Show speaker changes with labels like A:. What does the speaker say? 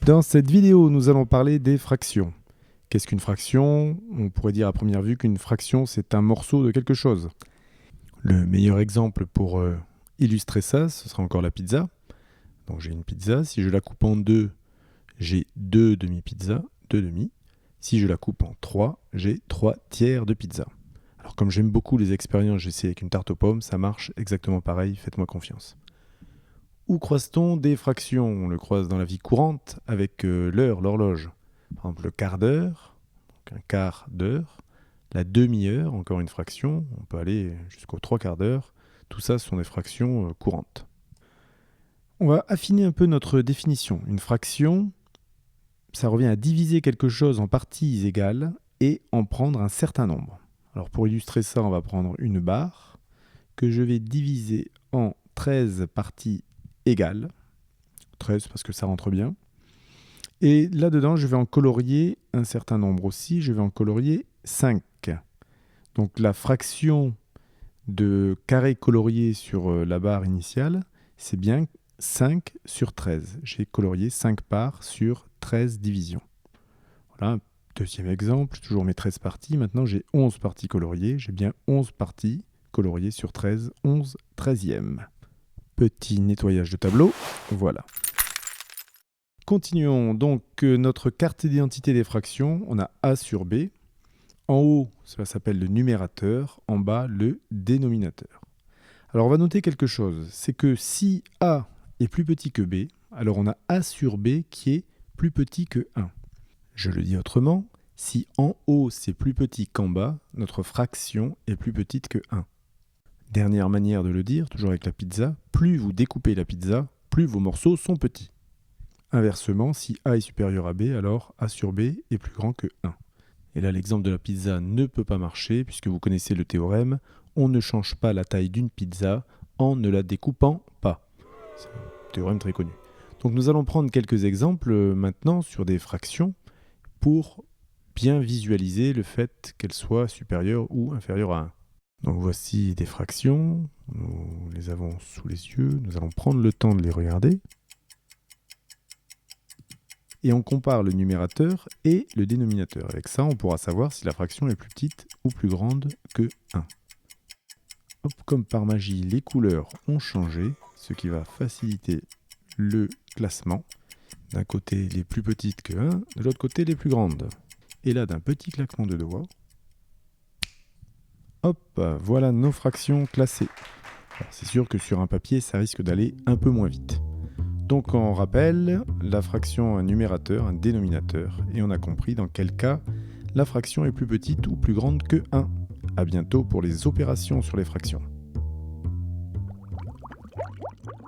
A: Dans cette vidéo, nous allons parler des fractions. Qu'est-ce qu'une fraction? On pourrait dire à première vue qu'une fraction, c'est un morceau de quelque chose. Le meilleur exemple pour illustrer ça, ce sera encore la pizza. Donc j'ai une pizza, si je la coupe en deux, j'ai deux demi-pizzas, deux demi. Si je la coupe en trois, j'ai trois tiers de pizza. Alors comme j'aime beaucoup les expériences, j'ai essayé avec une tarte aux pommes, ça marche exactement pareil, faites-moi confiance. Où croise-t-on des fractions? On le croise dans la vie courante avec l'heure, l'horloge. Par exemple, le quart d'heure, donc un quart d'heure, la demi-heure, encore une fraction, on peut aller jusqu'aux trois quarts d'heure. Tout ça, ce sont des fractions courantes. On va affiner un peu notre définition. Une fraction, ça revient à diviser quelque chose en parties égales et en prendre un certain nombre. Alors pour illustrer ça, on va prendre une barre que je vais diviser en 13 parties égales. 13 parce que ça rentre bien. Et là-dedans, je vais en colorier un certain nombre aussi. Je vais en colorier 5. Donc la fraction de carré colorié sur la barre initiale, c'est bien 5 sur 13. J'ai colorié 5 parts sur 13 divisions. Voilà, deuxième exemple, toujours mes 13 parties. Maintenant, j'ai 11 parties coloriées. J'ai bien 11 parties coloriées sur 13, 11 treizièmes. Petit nettoyage de tableau, voilà. Continuons donc notre carte d'identité des fractions. On a A sur B. En haut, cela s'appelle le numérateur. En bas, le dénominateur. Alors on va noter quelque chose. C'est que si A est plus petit que B, alors on a A sur B qui est plus petit que 1. Je le dis autrement, si en haut c'est plus petit qu'en bas, notre fraction est plus petite que 1. Dernière manière de le dire, toujours avec la pizza, plus vous découpez la pizza, plus vos morceaux sont petits. Inversement, si A est supérieur à B, alors A sur B est plus grand que 1. Et là, l'exemple de la pizza ne peut pas marcher, puisque vous connaissez le théorème, on ne change pas la taille d'une pizza en ne la découpant pas. C'est un théorème très connu. Donc nous allons prendre quelques exemples maintenant sur des fractions pour bien visualiser le fait qu'elles soient supérieures ou inférieures à 1. Donc voici des fractions, nous les avons sous les yeux, nous allons prendre le temps de les regarder. Et on compare le numérateur et le dénominateur. Avec ça, on pourra savoir si la fraction est plus petite ou plus grande que 1. Hop, comme par magie, les couleurs ont changé, ce qui va faciliter le classement. D'un côté, les plus petites que 1, de l'autre côté, les plus grandes. Et là, d'un petit claquement de doigts, hop, voilà nos fractions classées. Alors, c'est sûr que sur un papier, ça risque d'aller un peu moins vite. Donc on rappelle, la fraction a un numérateur, un dénominateur, et on a compris dans quel cas la fraction est plus petite ou plus grande que 1. A bientôt pour les opérations sur les fractions.